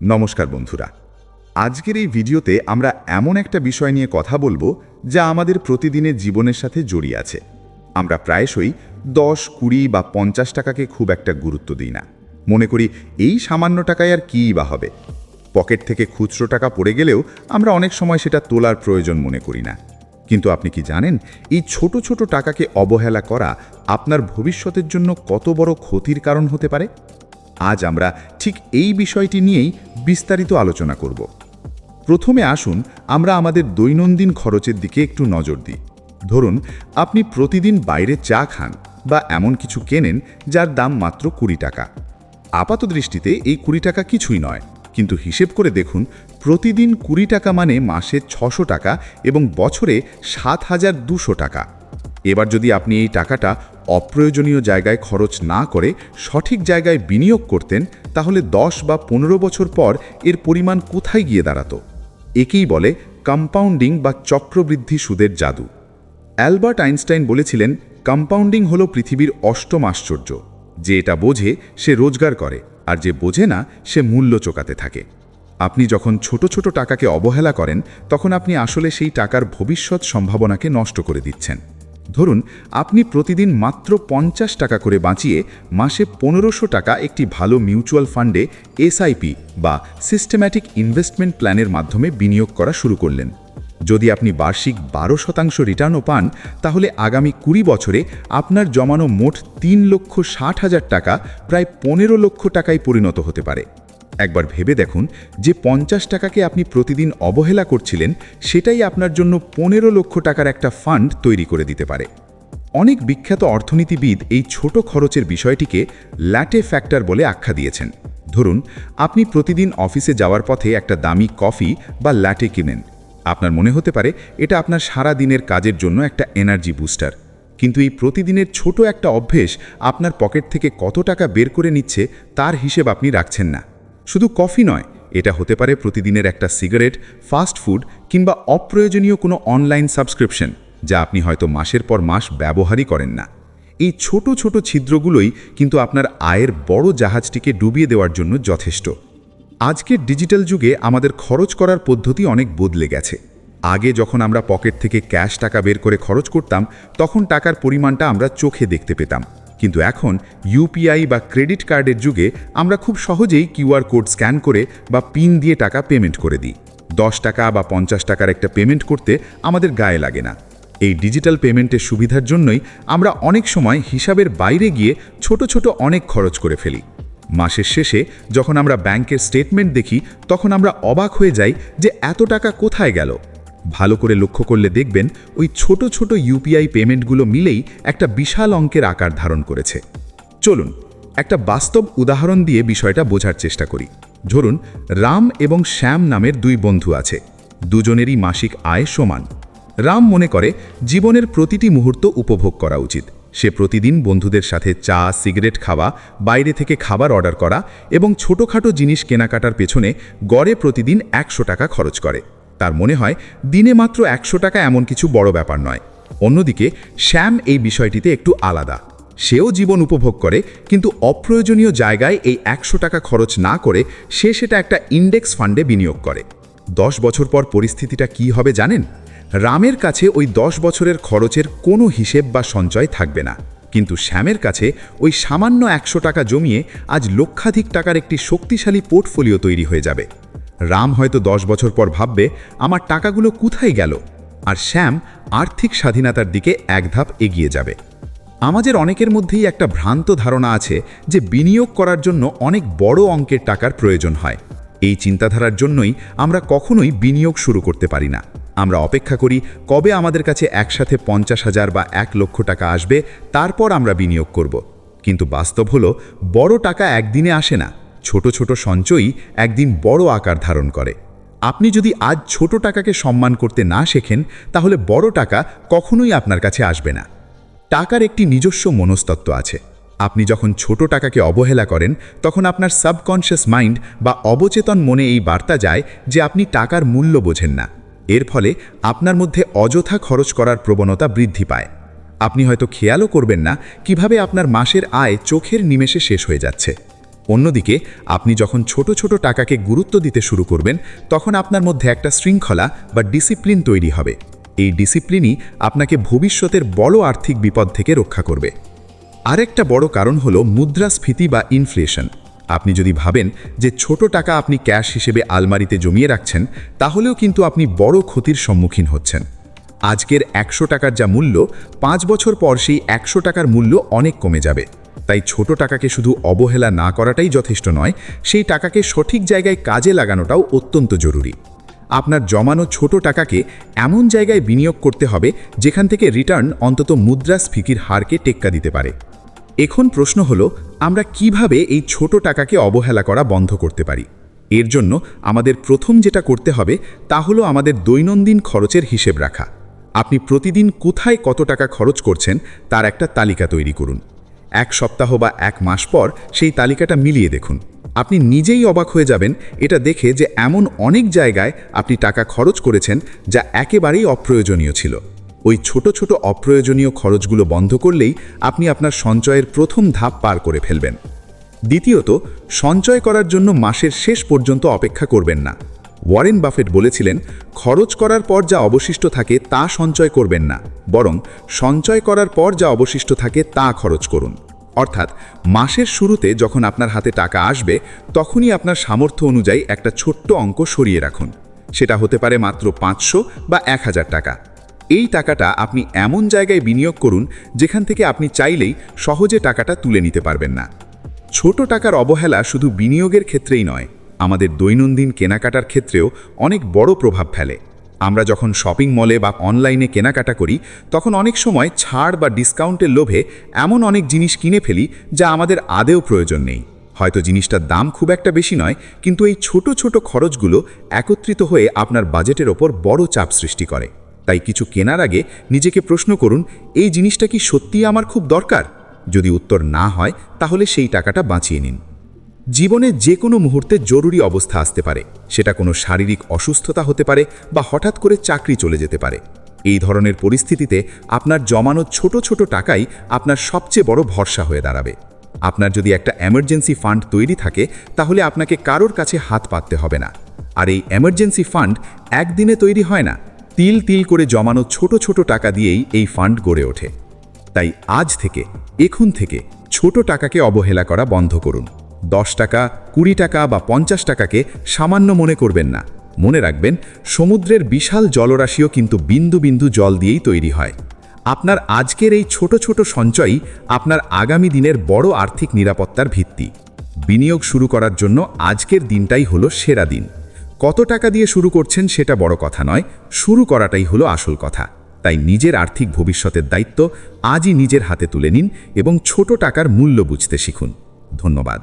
নমস্কার বন্ধুরা, আজকের এই ভিডিওতে আমরা এমন একটা বিষয় নিয়ে কথা বলবো যা আমাদের প্রতিদিনের জীবনের সাথে জড়িয়ে আছে। আমরা প্রায়শই 10, 20 বা 50 টাকাকে খুব একটা গুরুত্ব দিই না। মনে করি এই সামান্য টাকায় আর কীই বা হবে। পকেট থেকে খুচরো টাকা পড়ে গেলেও আমরা অনেক সময় সেটা তোলার প্রয়োজন মনে করি না। কিন্তু আপনি কি জানেন, এই ছোট ছোট টাকাকে অবহেলা করা আপনার ভবিষ্যতের জন্য কত বড় ক্ষতির কারণ হতে পারে? আজ আমরা ঠিক এই বিষয়টি নিয়েই বিস্তারিত আলোচনা করব। প্রথমে আসুন আমরা আমাদের দৈনন্দিন খরচের দিকে একটু নজর দিই। ধরুন, আপনি প্রতিদিন বাইরে চা খান বা এমন কিছু কেনেন যার দাম মাত্র 20 টাকা। আপাত দৃষ্টিতে এই 20 টাকা কিছুই নয়, কিন্তু হিসেব করে দেখুন, প্রতিদিন 20 টাকা মানে মাসে 600 টাকা এবং বছরে 7,200 টাকা। এবার যদি আপনি এই টাকাটা অপ্রয়োজনীয় জায়গায় খরচ না করে সঠিক জায়গায় বিনিয়োগ করতেন, তাহলে 10 বা 15 বছর পর এর পরিমাণ কোথায় গিয়ে দাঁড়াতো? একেই বলে কম্পাউন্ডিং বা চক্রবৃদ্ধি সুদের জাদু। অ্যালবার্ট আইনস্টাইন বলেছিলেন, কম্পাউন্ডিং হলো পৃথিবীর অষ্টম আশ্চর্য। যে এটা বোঝে সে রোজগার করে, আর যে বোঝে না সে মূল্য চোকাতে থাকে। আপনি যখন ছোট ছোট টাকাকে অবহেলা করেন, তখন আপনি আসলে সেই টাকার ভবিষ্যৎ সম্ভাবনাকে নষ্ট করে দিচ্ছেন। ধরুন, আপনি প্রতিদিন মাত্র 50 টাকা করে বাঁচিয়ে মাসে 1500 টাকা একটি ভালো মিউচুয়াল ফান্ডে এসআইপি বা সিস্টেম্যাটিক ইনভেস্টমেন্ট প্ল্যানের মাধ্যমে বিনিয়োগ করা শুরু করলেন। যদি আপনি বার্ষিক 12% রিটার্নও পান, তাহলে আগামী 20 বছরে আপনার জমানো মোট 3,60,000 টাকা প্রায় 15 লক্ষ টাকায় পরিণত হতে পারে। একবার ভেবে দেখুন, যে 50 টাকাকে আপনি প্রতিদিন অবহেলা করছিলেন, সেটাই আপনার জন্য 15 লক্ষ টাকার একটা ফান্ড তৈরি করে দিতে পারে। অনেক বিখ্যাত অর্থনীতিবিদ এই ছোট খরচের বিষয়টিকে ল্যাটে ফ্যাক্টর বলে আখ্যা দিয়েছেন। ধরুন, আপনি প্রতিদিন অফিসে যাওয়ার পথে একটা দামি কফি বা ল্যাটে কিনেন। আপনার মনে হতে পারে এটা আপনার সারা দিনের কাজের জন্য একটা এনার্জি বুস্টার, কিন্তু এই প্রতিদিনের ছোট একটা অভ্যেস আপনার পকেট থেকে কত টাকা বের করে নিচ্ছে তার হিসেব আপনি রাখছেন না। শুধু কফি নয়, এটা হতে পারে প্রতিদিনের একটা সিগারেট, ফাস্ট ফুড কিংবা অপ্রয়োজনীয় কোনো অনলাইন সাবস্ক্রিপশন, যা আপনি হয়তো মাসের পর মাস ব্যবহারই করেন না। এই ছোট ছোট ছিদ্রগুলোই কিন্তু আপনার আয়ের বড় জাহাজটিকে ডুবিয়ে দেওয়ার জন্য যথেষ্ট। আজকের ডিজিটাল যুগে আমাদের খরচ করার পদ্ধতি অনেক বদলে গেছে। আগে যখন আমরা পকেট থেকে ক্যাশ টাকা বের করে খরচ করতাম, তখন টাকার পরিমাণটা আমরা চোখে দেখতে পেতাম। কিন্তু এখন ইউপিআই বা ক্রেডিট কার্ডের যুগে আমরা খুব সহজেই কিউআর কোড স্ক্যান করে বা পিন দিয়ে টাকা পেমেন্ট করে দিই। 10 টাকা বা 50 টাকার একটা পেমেন্ট করতে আমাদের গায়ে লাগে না। এই ডিজিটাল পেমেন্টের সুবিধার জন্যই আমরা অনেক সময় হিসাবের বাইরে গিয়ে ছোট ছোট অনেক খরচ করে ফেলি। মাসের শেষে যখন আমরা ব্যাংকের স্টেটমেন্ট দেখি, তখন আমরা অবাক হয়ে যাই যে এত টাকা কোথায় গেল। ভালো করে লক্ষ্য করলে দেখবেন, ওই ছোট ছোট ইউপিআই পেমেন্টগুলো মিলেই একটা বিশাল অঙ্কের আকার ধারণ করেছে। চলুন একটা বাস্তব উদাহরণ দিয়ে বিষয়টা বোঝার চেষ্টা করি। ধরুন, রাম এবং শ্যাম নামের দুই বন্ধু আছে। দুজনেরই মাসিক আয় সমান। রাম মনে করে জীবনের প্রতিটি মুহূর্ত উপভোগ করা উচিত। সে প্রতিদিন বন্ধুদের সাথে চা, সিগারেট খাওয়া, বাইরে থেকে খাবার অর্ডার করা এবং ছোটোখাটো জিনিস কেনাকাটার পেছনে গড়ে প্রতিদিন 100 টাকা খরচ করে। তার মনে হয় দিনে মাত্র 100 টাকা এমন কিছু বড় ব্যাপার নয়। অন্যদিকে শ্যাম এই বিষয়টিতে একটু আলাদা। সেও জীবন উপভোগ করে, কিন্তু অপ্রয়োজনীয় জায়গায় এই 100 টাকা খরচ না করে সে সেটা একটা ইন্ডেক্স ফান্ডে বিনিয়োগ করে। 10 বছর পর পরিস্থিতিটা কি হবে জানেন? রামের কাছে ওই 10 বছরের খরচের কোনো হিসেব বা সঞ্চয় থাকবে না, কিন্তু শ্যামের কাছে ওই সামান্য 100 টাকা জমিয়ে আজ লক্ষাধিক টাকার একটি শক্তিশালী পোর্টফোলিও তৈরি হয়ে যাবে। রাম হয়তো 10 বছর পর ভাববে, আমার টাকাগুলো কোথায় গেল? আর শ্যাম আর্থিক স্বাধীনতার দিকে এক ধাপ এগিয়ে যাবে। আমাদের অনেকের মধ্যেই একটা ভ্রান্ত ধারণা আছে যে বিনিয়োগ করার জন্য অনেক বড় অঙ্কের টাকার প্রয়োজন হয়। এই চিন্তাধারার জন্যই আমরা কখনোই বিনিয়োগ শুরু করতে পারি না। আমরা অপেক্ষা করি কবে আমাদের কাছে একসাথে 50,000 বা 1 লক্ষ টাকা আসবে, তারপর আমরা বিনিয়োগ করব। কিন্তু বাস্তব হলো, বড় টাকা একদিনে আসে না। ছোট ছোট সঞ্চয়ই একদিন বড় আকার ধারণ করে। আপনি যদি আজ ছোট টাকাকে সম্মান করতে না শেখেন, তাহলে বড় টাকা কখনোই আপনার কাছে আসবে না। টাকার একটি নিজস্ব মনস্তত্ত্ব আছে। আপনি যখন ছোট টাকাকে অবহেলা করেন, তখন আপনার সাবকনশিয়াস মাইন্ড বা অবচেতন মনে এই বার্তা যায় যে আপনি টাকার মূল্য বোঝেন না। এর ফলে আপনার মধ্যে অযথা খরচ করার প্রবণতা বৃদ্ধি পায়। আপনি হয়তো খেয়ালও করবেন না কিভাবে আপনার মাসের আয় চোখের নিমেষে শেষ হয়ে যাচ্ছে। অন্যদিকে আপনি যখন ছোট ছোট টাকাকে গুরুত্ব দিতে শুরু করবেন, তখন আপনার মধ্যে একটা শৃঙ্খলা বা ডিসিপ্লিন তৈরি হবে। এই ডিসিপ্লিনই আপনাকে ভবিষ্যতের বড় আর্থিক বিপদ থেকে রক্ষা করবে। আরেকটা বড় কারণ হলো মুদ্রাস্ফীতি বা ইনফ্লেশন। আপনি যদি ভাবেন যে ছোট টাকা আপনি ক্যাশ হিসেবে আলমারিতে জমিয়ে রাখছেন, তাহলেও কিন্তু আপনি বড় ক্ষতির সম্মুখীন হচ্ছেন। আজকের 100 টাকার যা মূল্য, 5 বছর পর সেই 100 টাকার মূল্য অনেক কমে যাবে। তাই ছোট টাকাকে শুধু অবহেলা না করাটাই যথেষ্ট নয়, সেই টাকাকে সঠিক জায়গায় কাজে লাগানোটাও অত্যন্ত জরুরি। আপনার জমানো ছোট টাকাকে এমন জায়গায় বিনিয়োগ করতে হবে যেখান থেকে রিটার্ন অন্তত মুদ্রাস্ফীতির হারকে টেক্কা দিতে পারে। এখন প্রশ্ন হলো, আমরা কিভাবে এই ছোট টাকাকে অবহেলা করা বন্ধ করতে পারি? এর জন্য আমাদের প্রথম যেটা করতে হবে তা হলো আমাদের দৈনন্দিন খরচের হিসেব রাখা। আপনি প্রতিদিন কোথায় কত টাকা খরচ করছেন তার একটা তালিকা তৈরি করুন। 1 সপ্তাহ বা 1 মাস পর সেই তালিকাটা মিলিয়ে দেখুন। আপনি নিজেই অবাক হয়ে যাবেন এটা দেখে যে এমন অনেক জায়গায় আপনি টাকা খরচ করেছেন যা একেবারেই অপ্রয়োজনীয় ছিল। ওই ছোট ছোট অপ্রয়োজনীয় খরচগুলো বন্ধ করলেই আপনি আপনার সঞ্চয়ের প্রথম ধাপ পার করে ফেলবেন। দ্বিতীয়ত, সঞ্চয় করার জন্য মাসের শেষ পর্যন্ত অপেক্ষা করবেন না। ওয়ারেন বাফেট বলেছিলেন, খরচ করার পর যা অবশিষ্ট থাকে তা সঞ্চয় করবেন না, বরং সঞ্চয় করার পর যা অবশিষ্ট থাকে তা খরচ করুন। অর্থাৎ মাসের শুরুতে যখন আপনার হাতে টাকা আসবে, তখনই আপনার সামর্থ্য অনুযায়ী একটা ছোট্ট অঙ্ক সরিয়ে রাখুন। সেটা হতে পারে মাত্র 500 বা 1000 টাকা। এই টাকাটা আপনি এমন জায়গায় বিনিয়োগ করুন যেখান থেকে আপনি চাইলেই সহজে টাকাটা তুলে নিতে পারবেন না। ছোট টাকার অবহেলা শুধু বিনিয়োগের ক্ষেত্রেই নয়, আমাদের দৈনন্দিন কেনাকাটার ক্ষেত্রেও অনেক বড় প্রভাব ফেলে। আমরা যখন শপিং মলে বা অনলাইনে কেনাকাটা করি, তখন অনেক সময় ছাড় বা ডিসকাউন্টের লোভে এমন অনেক জিনিস কিনে ফেলি যা আমাদের আদেও প্রয়োজন নেই। হয়তো জিনিসটার দাম খুব একটা বেশি নয়, কিন্তু এই ছোট ছোট খরচগুলো একত্রিত হয়ে আপনার বাজেটের ওপর বড় চাপ সৃষ্টি করে। তাই কিছু কেনার আগে নিজেকে প্রশ্ন করুন, এই জিনিসটা কি সত্যিই আমার খুব দরকার? যদি উত্তর না হয়, তাহলে সেই টাকাটা বাঁচিয়ে নিন। জীবনে যে কোনো মুহূর্তে জরুরি অবস্থা আসতে পারে। সেটা কোনো শারীরিক অসুস্থতা হতে পারে বা হঠাৎ করে চাকরি চলে যেতে পারে। এই ধরনের পরিস্থিতিতে আপনার জমানো ছোট ছোট টাকাই আপনার সবচেয়ে বড় ভরসা হয়ে দাঁড়াবে। আপনার যদি একটা এমার্জেন্সি ফান্ড তৈরি থাকে, তাহলে আপনাকে কারোর কাছে হাত পাততে হবে না। আর এই এমার্জেন্সি ফান্ড একদিনে তৈরি হয় না, তিল তিল করে জমানো ছোট ছোট টাকা দিয়েই এই ফান্ড গড়ে ওঠে। তাই আজ থেকে, এখন থেকে ছোট টাকাকে অবহেলা করা বন্ধ করুন। 10 টাকা, 20 টাকা বা 50 টাকাকে সামান্য মনে করবেন না। মনে রাখবেন, সমুদ্রের বিশাল জলরাশিও কিন্তু বিন্দু বিন্দু জল দিয়েই তৈরি হয়। আপনার আজকের এই ছোট ছোট সঞ্চয়ই আপনার আগামী দিনের বড় আর্থিক নিরাপত্তার ভিত্তি। বিনিয়োগ শুরু করার জন্য আজকের দিনটাই হলো সেরা দিন। কত টাকা দিয়ে শুরু করছেন সেটা বড় কথা নয়, শুরু করাটাই হলো আসল কথা। তাই নিজের আর্থিক ভবিষ্যতের দায়িত্ব আজই নিজের হাতে তুলে নিন এবং ছোট টাকার মূল্য বুঝতে শিখুন। ধন্যবাদ।